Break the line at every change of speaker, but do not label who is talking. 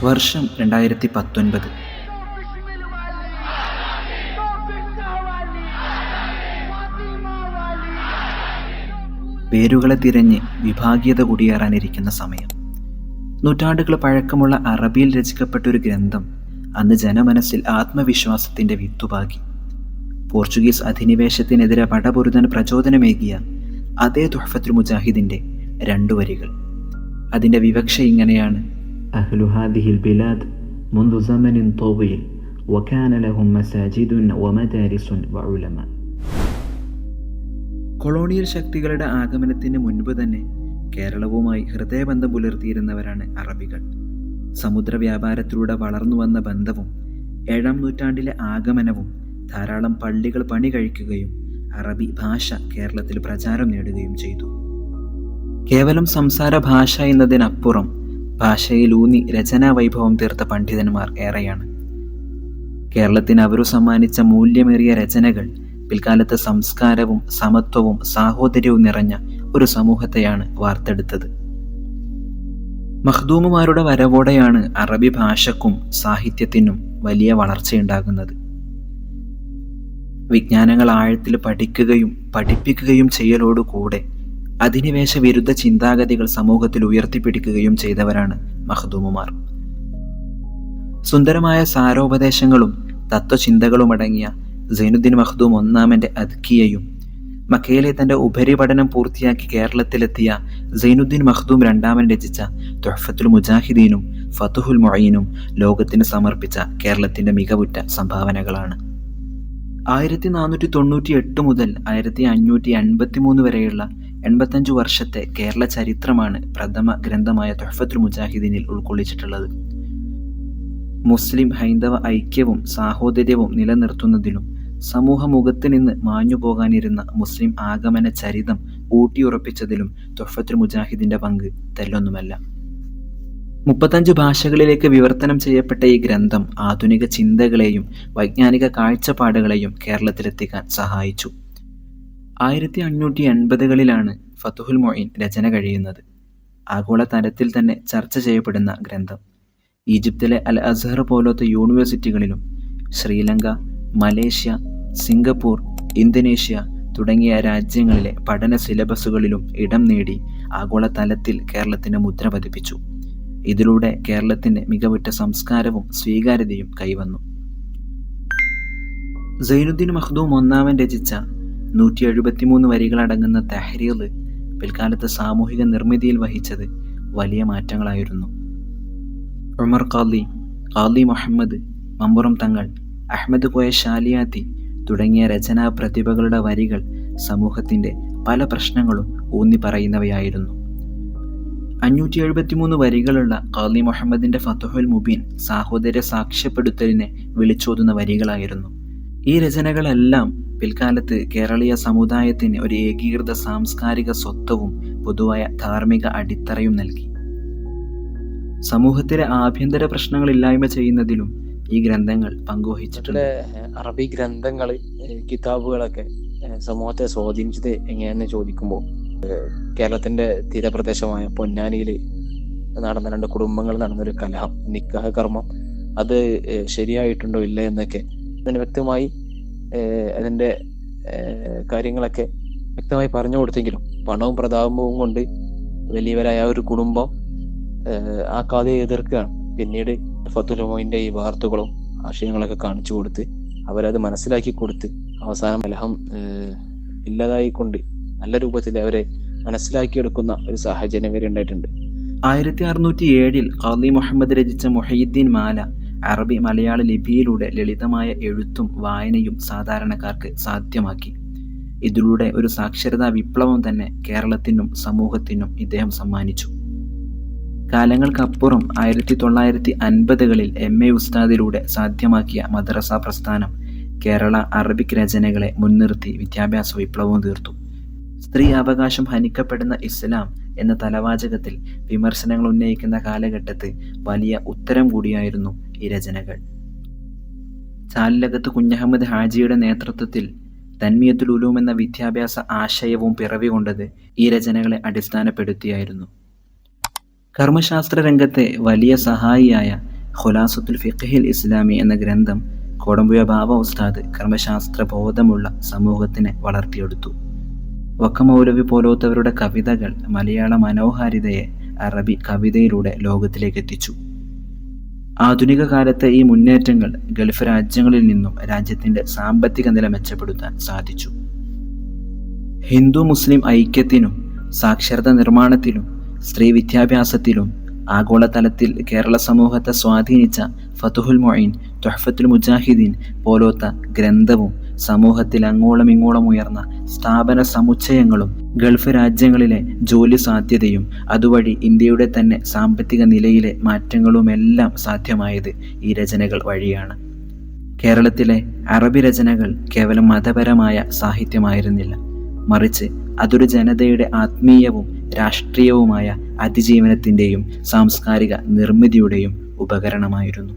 വർഷം 2019. പേരുകളെ തിരഞ്ഞ് വിഭാഗീയത കുടിയേറാനിരിക്കുന്ന സമയം. നൂറ്റാണ്ടുകൾ പഴക്കമുള്ള അറബിയിൽ രചിക്കപ്പെട്ട ഒരു ഗ്രന്ഥം അന്ന് ജനമനസ്സിൽ ആത്മവിശ്വാസത്തിൻ്റെ വിത്തുപാകി. പോർച്ചുഗീസ് അധിനിവേശത്തിനെതിരെ പടപൊരുതാൻ പ്രചോദനമേകിയ അതേ തുഹ്ഫത്തുൽ മുജാഹിദിൻ്റെ 2 വരികൾ. അതിൻ്റെ വിവക്ഷ ഇങ്ങനെയാണ്:
അഹ്ലു ഹാദിഹിൽ ബിലാദ് മുൻദു സമനിൻ ത്വവീൽ വകാന ലഹും മസാജിദുൻ വമദാരിസുൻ വഉലമ.
കൊളോണിയൽ ശക്തികളുടെ ആഗമനത്തിന് മുൻപ് തന്നെ കേരളവുമായി ഹൃദയബന്ധം പുലർത്തിയിരുന്നവരാണ് അറബികൾ. സമുദ്ര വ്യാപാരത്തിലൂടെ വളർന്നു വന്ന ബന്ധവും 7-ാം നൂറ്റാണ്ടിലെ ആഗമനവും ധാരാളം പള്ളികൾ പണി കഴിക്കുകയും അറബി ഭാഷ കേരളത്തിൽ പ്രചാരം നേടുകയും ചെയ്തു. കേവലം സംസാര ഭാഷ എന്നതിനപ്പുറം ഭാഷയിലൂന്നി രചനാ വൈഭവം തീർത്ത പണ്ഡിതന്മാർ ഏറെയാണ്. കേരളത്തിന് അവരു സമ്മാനിച്ച മൂല്യമേറിയ രചനകൾ പിൽക്കാലത്ത് സംസ്കാരവും സമത്വവും സാഹോദര്യവും നിറഞ്ഞ ഒരു സമൂഹത്തെയാണ് വാർത്തെടുത്തത്. മഖ്ദൂമുമാരുടെ വരവോടെയാണ് അറബി ഭാഷക്കും സാഹിത്യത്തിനും വലിയ വളർച്ചയുണ്ടാകുന്നത്. വിജ്ഞാനങ്ങൾ ആഴത്തിൽ പഠിക്കുകയും പഠിപ്പിക്കുകയും ചെയ്യലോടുകൂടെ അധിനിവേശ വിരുദ്ധ ചിന്താഗതികൾ സമൂഹത്തിൽ ഉയർത്തിപ്പിടിക്കുകയും ചെയ്തവരാണ് മഖ്ദൂമുമാർ. സുന്ദരമായ സാരോപദേശങ്ങളും തത്വചിന്തകളും അടങ്ങിയ സൈനുദ്ദീൻ മഖ്ദൂം ഒന്നാമൻ്റെ അദ്കിയയും മക്കയിലെ തൻ്റെ ഉപരിപഠനം പൂർത്തിയാക്കി കേരളത്തിലെത്തിയ സൈനുദ്ദീൻ മഖ്ദൂം രണ്ടാമൻ രചിച്ച തുഹ്ഫത്തുൽ മുജാഹിദീനും ഫതുഹുൽ മുഈനും ലോകത്തിന് സമർപ്പിച്ച കേരളത്തിൻ്റെ മികവുറ്റ സംഭാവനകളാണ്. 1498 മുതൽ 1583 വരെയുള്ള 85 വർഷത്തെ കേരള ചരിത്രമാണ് പ്രഥമ ഗ്രന്ഥമായ തുഹ്ഫത്തുൽ മുജാഹിദീനിൽ ഉൾക്കൊള്ളിച്ചിട്ടുള്ളത്. മുസ്ലിം ഹൈന്ദവ ഐക്യവും സാഹോദര്യവും നിലനിർത്തുന്നതിലും സമൂഹമുഖത്ത് നിന്ന് മാഞ്ഞുപോകാനിരുന്ന മുസ്ലിം ആഗമന ചരിതം ഊട്ടിയുറപ്പിച്ചതിലും തുഹ്ഫത്തുൽ മുജാഹിദിന്റെ പങ്ക് തെല്ലൊന്നുമല്ല. 35 ഭാഷകളിലേക്ക് വിവർത്തനം ചെയ്യപ്പെട്ട ഈ ഗ്രന്ഥം ആധുനിക ചിന്തകളെയും വൈജ്ഞാനിക കാഴ്ചപ്പാടുകളെയും കേരളത്തിലെത്തിക്കാൻ സഹായിച്ചു. 1580കളിലാണ് ഫതുഹുൽ മുഈൻ രചന കഴിയുന്നത്. ആഗോള തലത്തിൽ തന്നെ ചർച്ച ചെയ്യപ്പെടുന്ന ഗ്രന്ഥം. ഈജിപ്തിലെ അൽ അസ്ഹർ പോലത്തെ യൂണിവേഴ്സിറ്റികളിലും ശ്രീലങ്ക, മലേഷ്യ, സിംഗപ്പൂർ, ഇന്തോനേഷ്യ തുടങ്ങിയ രാജ്യങ്ങളിലെ പഠന സിലബസുകളിലും ഇടം നേടി ആഗോള തലത്തിൽ കേരളത്തിന് മുദ്ര പതിപ്പിച്ചു. ഇതിലൂടെ കേരളത്തിന് മികവുറ്റ സംസ്കാരവും സ്വീകാര്യതയും കൈവന്നു. സൈനുദ്ദീൻ മഖ്ദൂം ഒന്നാമൻ രചിച്ച 173 വരികളടങ്ങുന്ന തഹ്രീർ പിൽക്കാലത്ത് സാമൂഹിക നിർമ്മിതിയിൽ വഹിച്ചത് വലിയ മാറ്റങ്ങളായിരുന്നു. ഉമർ ഖാലി, ഖാലി മുഹമ്മദ്, മമ്പുറം തങ്ങൾ, അഹമ്മദ് കോയ ഷാലിയാത്തി തുടങ്ങിയ രചനാ പ്രതിഭകളുടെ വരികൾ സമൂഹത്തിൻ്റെ പല പ്രശ്നങ്ങളും ഊന്നി പറയുന്നവയായിരുന്നു. 573 വരികളുള്ള ഖാലി മുഹമ്മദിൻ്റെ ഫതുഹുൽ മുബീൻ സാഹോദര്യ സാക്ഷ്യപ്പെടുത്തലിനെ വിളിച്ചോതുന്ന വരികളായിരുന്നു. ഈ രചനകളെല്ലാം പിൽക്കാലത്ത് കേരളീയ സമുദായത്തിന് ഒരു ഏകീകൃത സാംസ്കാരിക സ്വത്വവും പൊതുവായ ധാർമ്മിക അടിത്തറയും നൽകി. സമൂഹത്തിലെ ആഭ്യന്തര പ്രശ്നങ്ങൾ ഇല്ലായ്മ ചെയ്യുന്നതിലും ഈ ഗ്രന്ഥങ്ങൾ പങ്കുവഹിച്ചിട്ടുണ്ട്.
അറബി ഗ്രന്ഥങ്ങൾ, കിതാബുകളൊക്കെ സമൂഹത്തെ സ്വാധീനിച്ചത് എങ്ങനെയാണെന്ന് ചോദിക്കുമ്പോൾ, കേരളത്തിന്റെ തീരപ്രദേശമായ പൊന്നാനിയിൽ നടന്ന 2 കുടുംബങ്ങൾ നടന്നൊരു കലഹം, നിക്കാഹ് കർമ്മം, അത് ശരിയായിട്ടുണ്ടോ ഇല്ല എന്നൊക്കെ അതിന് വ്യക്തമായി അതിന്റെ കാര്യങ്ങളൊക്കെ വ്യക്തമായി പറഞ്ഞു കൊടുത്തെങ്കിലും പണവും പ്രതാപവും കൊണ്ട് വലിയവരായ ഒരു കുടുംബം ആ കഥയെ എതിർക്കുകയാണ്. പിന്നീട് ഫതുഹുൽ മുഈന്റെ ഈ വാർത്തകളും ആശയങ്ങളൊക്കെ കാണിച്ചു കൊടുത്ത് അവരത് മനസ്സിലാക്കി കൊടുത്ത് അവസാനം കലഹം ഇല്ലാതായിക്കൊണ്ട് നല്ല രൂപത്തിൽ അവരെ മനസ്സിലാക്കിയെടുക്കുന്ന ഒരു സാഹചര്യം വരെ ഉണ്ടായിട്ടുണ്ട്.
1607 ഖാലി മുഹമ്മദ് രചിച്ച മുഹയ്യിദ്ദീൻ മാല അറബി മലയാള ലിപിയിലൂടെ ലളിതമായ എഴുത്തും വായനയും സാധാരണക്കാർക്ക് സാധ്യമാക്കി. ഇതിലൂടെ ഒരു സാക്ഷരതാ വിപ്ലവം തന്നെ കേരളത്തിനും സമൂഹത്തിനും ഇദ്ദേഹം സമ്മാനിച്ചു. കാലങ്ങൾക്കപ്പുറം 1950കളിൽ MA ഉസ്താദിലൂടെ സാധ്യമാക്കിയ മദ്രസ പ്രസ്ഥാനം കേരള അറബിക് രചനകളെ മുൻനിർത്തി വിദ്യാഭ്യാസ വിപ്ലവവും തീർത്തു. സ്ത്രീ അവകാശം ഹനിക്കപ്പെടുന്ന ഇസ്ലാം എന്ന തലവാചകത്തിൽ വിമർശനങ്ങൾ ഉന്നയിക്കുന്ന കാലഘട്ടത്ത് വലിയ ഉത്തരം കൂടിയായിരുന്നു ഈ രചനകൾ. ചാലിലകത്ത് കുഞ്ഞഹമ്മദ് ഹാജിയുടെ നേതൃത്വത്തിൽ തൻമിയത്തുൽ ഉലൂം എന്ന വിദ്യാഭ്യാസ ആശയവും പിറവികൊണ്ടത് ഈ രചനകളെ അടിസ്ഥാനപ്പെടുത്തിയായിരുന്നു. കർമ്മശാസ്ത്ര രംഗത്തെ വലിയ സഹായിയായ ഖുലാസത്തുൽ ഫിഖ്ഹിൽ ഇസ്ലാമി എന്ന ഗ്രന്ഥം കോടമ്പുഴ ബാബ ഉസ്താദ് കർമ്മശാസ്ത്ര ബോധമുള്ള സമൂഹത്തിനെ വളർത്തിയെടുത്തു. വക്ക പോലോത്തവരുടെ കവിതകൾ മലയാള മനോഹാരിതയെ അറബി കവിതയിലൂടെ ലോകത്തിലേക്ക് എത്തിച്ചു. ആധുനിക കാലത്തെ ഈ മുന്നേറ്റങ്ങൾ ഗൾഫ് രാജ്യങ്ങളിൽ നിന്നും രാജ്യത്തിൻ്റെ സാമ്പത്തിക നില മെച്ചപ്പെടുത്താൻ സാധിച്ചു. ഹിന്ദു മുസ്ലിം ഐക്യത്തിനും സാക്ഷരത നിർമ്മാണത്തിലും സ്ത്രീ വിദ്യാഭ്യാസത്തിലും ആഗോളതലത്തിൽ കേരള സമൂഹത്തെ സ്വാധീനിച്ച ഫതുഹുൽ മുഈൻ, തുഹ്ഫത്തുൽ മുജാഹിദീൻ പോലോത്ത ഗ്രന്ഥവും സമൂഹത്തിൽ അങ്ങോളം ഇങ്ങോളം ഉയർന്ന സ്ഥാപന സമുച്ചയങ്ങളും ഗൾഫ് രാജ്യങ്ങളിലെ ജോലി സാധ്യതയും അതുവഴി ഇന്ത്യയുടെ തന്നെ സാമ്പത്തിക നിലയിലെ മാറ്റങ്ങളുമെല്ലാം സാധ്യമായത് ഈ രചനകൾ വഴിയാണ്. കേരളത്തിലെ അറബി രചനകൾ കേവലം മതപരമായ സാഹിത്യമായിരുന്നില്ല, മറിച്ച് അതൊരു ജനതയുടെ ആത്മീയവും രാഷ്ട്രീയവുമായ അതിജീവനത്തിൻ്റെയും സാംസ്കാരിക നിർമ്മിതിയുടെയും ഉപകരണമായിരുന്നു.